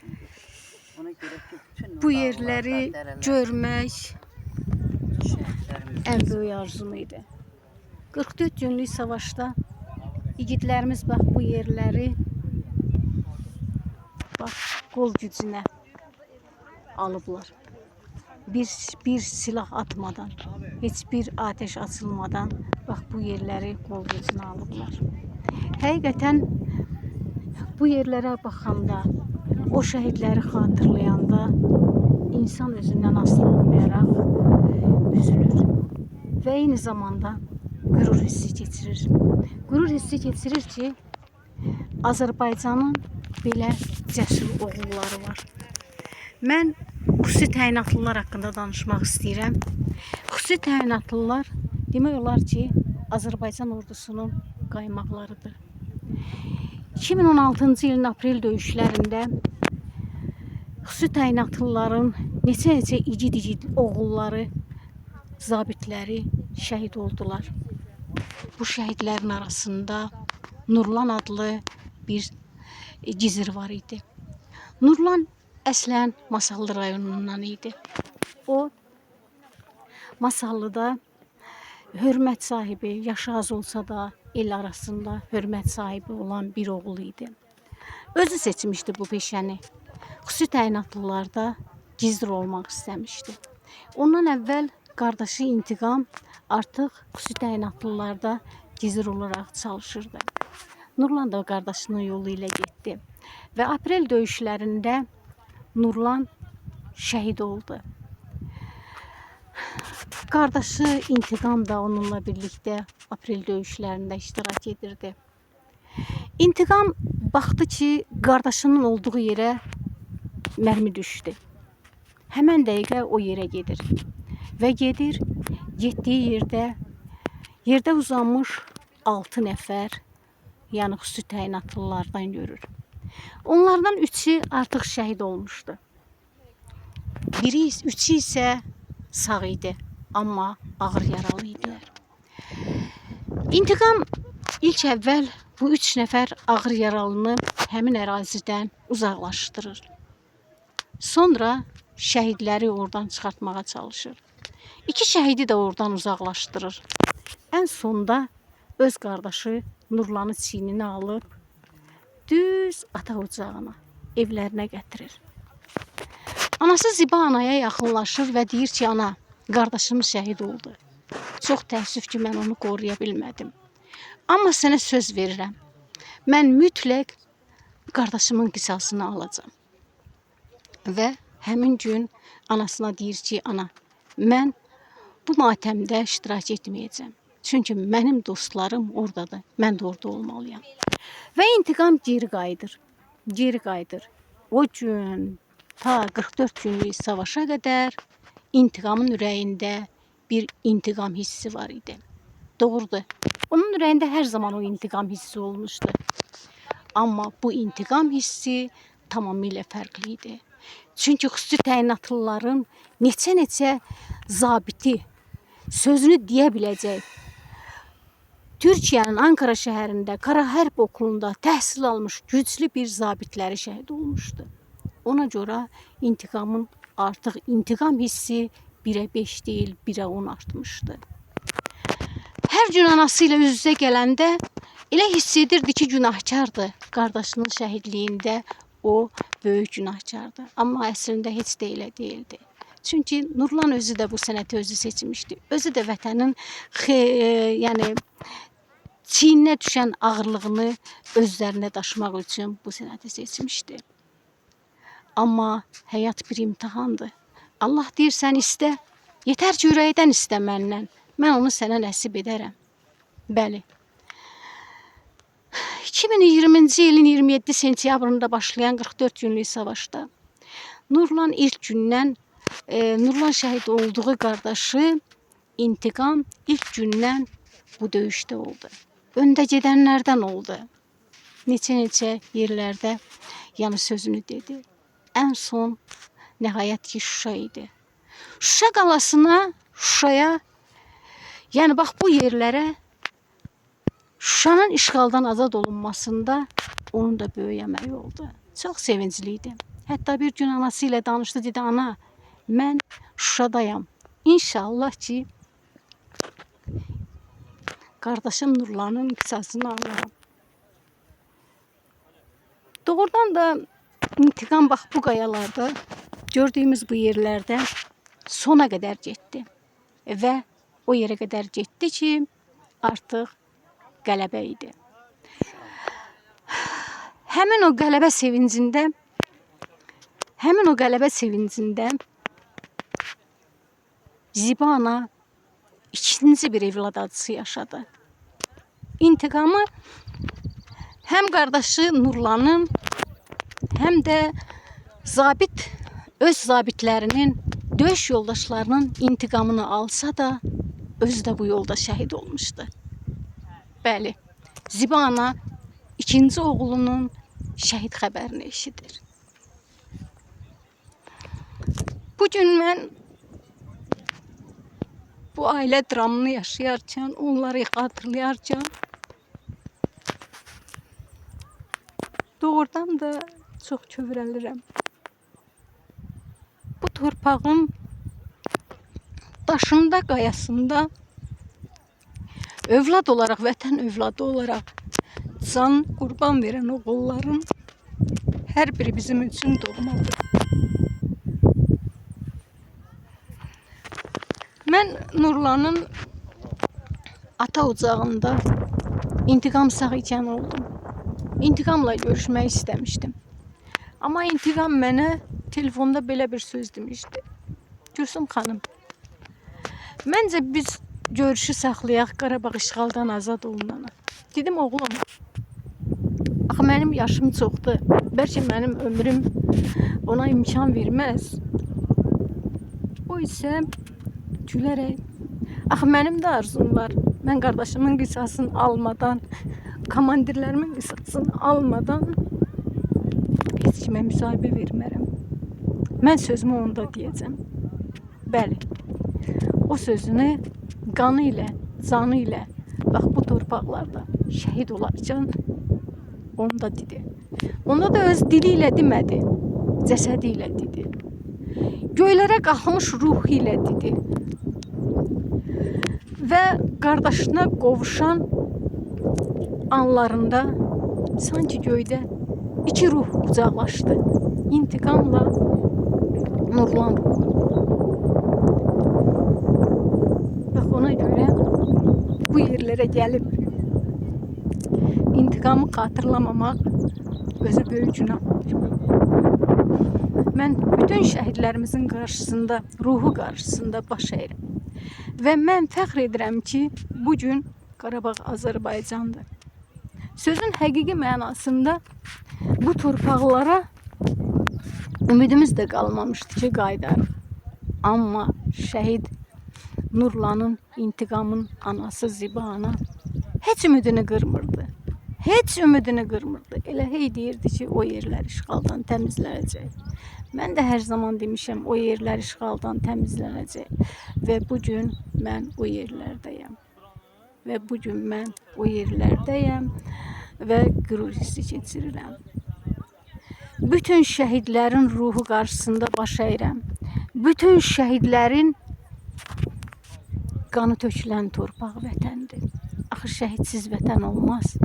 içindir. Ona görə ki, bütün Bu yerləri görmək şəhidlərimiz ən böyük arzum idi. 44 günlük savaşda igidlərimiz bax bu yerləri bax qol gücünə alıblar. Bir silah atmadan, heç bir ateş açılmadan bax bu yerləri qol gücünə alıblar. Həqiqətən bu yerlərə baxanda, o şəhidləri xatırlayanda insan özündən asılı olmayaraq üzülür və eyni zamanda qürur hissi keçirir. Qürur hissi keçirir ki, Azərbaycanın belə cəsur oğulları var. Mən xüsusi təyinatlılar haqqında danışmaq istəyirəm. Xüsusi təyinatlılar demək olar ki, Azərbaycan ordusunun qaymaqlarıdır. 2016-cı ilin aprel döyüşlərində xüsusi təyinatlıların neçə igid oğulları, zabitləri şəhid oldular. Bu şəhidlərin arasında Nurlan adlı bir gizir var idi. Nurlan əslən Masallı rayonundan idi. O Masallıda hörmət sahibi, yaşı az olsa da el arasında hörmət sahibi olan bir oğul idi. Özü seçmişdi bu peşəni. Xüsusi təyinatlılarda gizir olmaq istəmişdi. Ondan əvvəl qardaşı İntiqam artıq xüsusi təyinatlılarda gizir olaraq çalışırdı. Nurlan da qardaşının yolu ilə getdi və aprel döyüşlərində Nurlan şəhid oldu. Qardaşı İntiqam da onunla birlikdə aprel döyüşlərində iştirak edirdi. İntiqam baxdı ki, qardaşının olduğu yerə mərmi düşdü. Həmən dəqiqə o yerə gedir və gedir, getdiyi yerdə uzanmış 6 nəfər, yəni xüsusi təyinatlılardan görür. Onlardan 3'ü artıq şəhid olmuşdu. Üçü isə sağ idi, amma ağır yaralı idilər. İntiqam ilk əvvəl bu 3 nəfər ağır yaralını həmin ərazidən uzaqlaşdırır. Sonra şəhidləri oradan çıxartmağa çalışır. 2 şəhidi də oradan uzaqlaşdırır. Ən sonda öz qardaşı Nurlanı çiyninə alıb düz ata ocağına, evlərinə gətirir. Anası Ziba anaya yaxınlaşır və deyir ki, ana, qardaşım şəhid oldu. Çox təəssüf ki, mən onu qoruya bilmədim. Amma sənə söz verirəm. Mən mütləq qardaşımın qisasını alacağım. Və həmin gün anasına deyir ki, ana, mən bu matəmdə iştirak etməyəcəm. Çünki mənim dostlarım oradadır, mən də orada olmalıyam. Və İntiqam geri qayıdır. O gün ta 44 günlük savaşa qədər İntiqamın ürəyində bir intiqam hissi var idi. Doğrudur, onun ürəyində hər zaman o intiqam hissi olmuşdu. Amma bu intiqam hissi tamamilə fərqli idi. Çünki xüsusi təyinatlıların neçə zabiti sözünü deyə biləcək, Türkiyənin Ankara şəhərində Qarahərb okulunda təhsil almış güclü bir zabitləri şəhid olmuşdu. Ona görə İntiqamın artıq intiqam hissi 1'ə 5 deyil, 1'ə 10 artmışdı. Hər gün anası ilə üz-üzə gələndə elə hiss edirdi ki, günahkardır. Qardaşının şəhidliyində o böyük günahkardır. Amma əslində heç də elə deyildi. Çünki Nurlan özü də bu sənəti özü seçmişdi. Özü də vətənin çiyninə düşən ağırlığını özlərinə daşımaq üçün bu sənəti seçmişdi. Amma həyat bir imtihandır. Allah deyir, sən istə, yetər ki, ürəkdən istə məndən. Mən onu sənə nəsib edərəm. Bəli. 2020-ci ilin 27 sentyabrında başlayan 44 günlük savaşda Nurlan ilk gündən, Nurlan şəhid olduğu qardaşı İntiqam ilk gündən bu döyüşdə oldu. Öndə gedənlərdən oldu. Neçə yerlərdə yəni sözünü dedi. Ən son nəhayət ki, Şuşa idi. Şuşa qalasına, Şuşaya, yəni bax bu yerlərə Şuşanın işğaldan azad olunmasında onun da böyük əməyi oldu. Çox sevincli idi. Hətta bir gün anası ilə danışdı, dedi, ana, mən Şuşadayam. İnşallah ki, qardaşım Nurlanın qisasını alaram. Doğrudan da intiqam bax bu qayalarda, gördüyümüz bu yerlərdə sona qədər getdi. Və o yerə qədər getdi ki, artıq qələbə idi. Həmin o qələbə sevincində Ziba ana ikinci bir evlad acısı yaşadı. İntiqamı həm qardaşı Nurlanın, həm də öz zabitlərinin, döyüş yoldaşlarının intiqamını alsa da, özü də bu yolda şəhid olmuşdu. Bəli, Ziba ana ikinci oğlunun şəhid xəbərini eşidir. Bugün mən bu ailə dramını yaşayarkən, onları xatırlayarkən doğrudan da çox kövrəlirəm. Bu torpağın daşında, qayasında övlad olaraq, vətən övladı olaraq can qurban verən oğulların hər biri bizim üçün doğmadır. Mən Nurlanın ata ocağında intiqam sağ ikən oldum. İntiqamla görüşmək istəmişdim. Amma intiqam mənə telefonda belə bir söz demişdi. Gülsüm xanım, məncə biz görüşü saxlayaq Qarabağ işğaldan azad olunana. Dedim, oğlum, axı mənim yaşım çoxdur. Bəlkə mənim ömrüm ona imkan verməz. O isə gülərək, axı mənim də arzum var. Mən qardaşımın qisasını almadan, komandirlərimin qisasını almadan heç kimə müsahibə vermərəm. Mən sözümü onda deyəcəm. Bəli, o sözünü qanı ilə, canı ilə, bax bu torpaqlarda şəhid olarkən onda dedi. Onda da öz dili ilə demədi, cəsədi ilə dedi. Göylərə qalxmış ruhu ilə dedi. Və qardaşına qovuşan anlarında sanki göydə iki ruh qucaqlaşdı. İntiqamla Nurlan ruhu. Bax ona görə bu yerlərə gəlib intiqamı xatırlamamaq özü böyük günahdır. Mən bütün şəhidlərimizin qarşısında, ruhu qarşısında baş əyirəm. Və mən fəxr edirəm ki, bugün Qarabağ Azərbaycandır. Sözün həqiqi mənasında bu torpaqlara ümidimiz də qalmamışdı ki, qayıdarıq. Amma şəhid Nurlanın, intiqamın anası Ziba ana heç ümidini qırmırdı. Heç ümidini qırmırdı. Elə hey deyirdi ki, o yerlər işğaldan təmizlənəcək. Mən də hər zaman demişəm, o yerlər işğaldan təmizlənəcək. Və bugün mən o yerlərdəyəm. Və bugün mən o yerlərdəyəm və qürur hissi keçirirəm. Bütün şəhidlərin ruhu qarşısında baş əyirəm. Bütün şəhidlərin qanı tökülən torpaq vətəndir. Axı şəhidsiz vətən olmaz.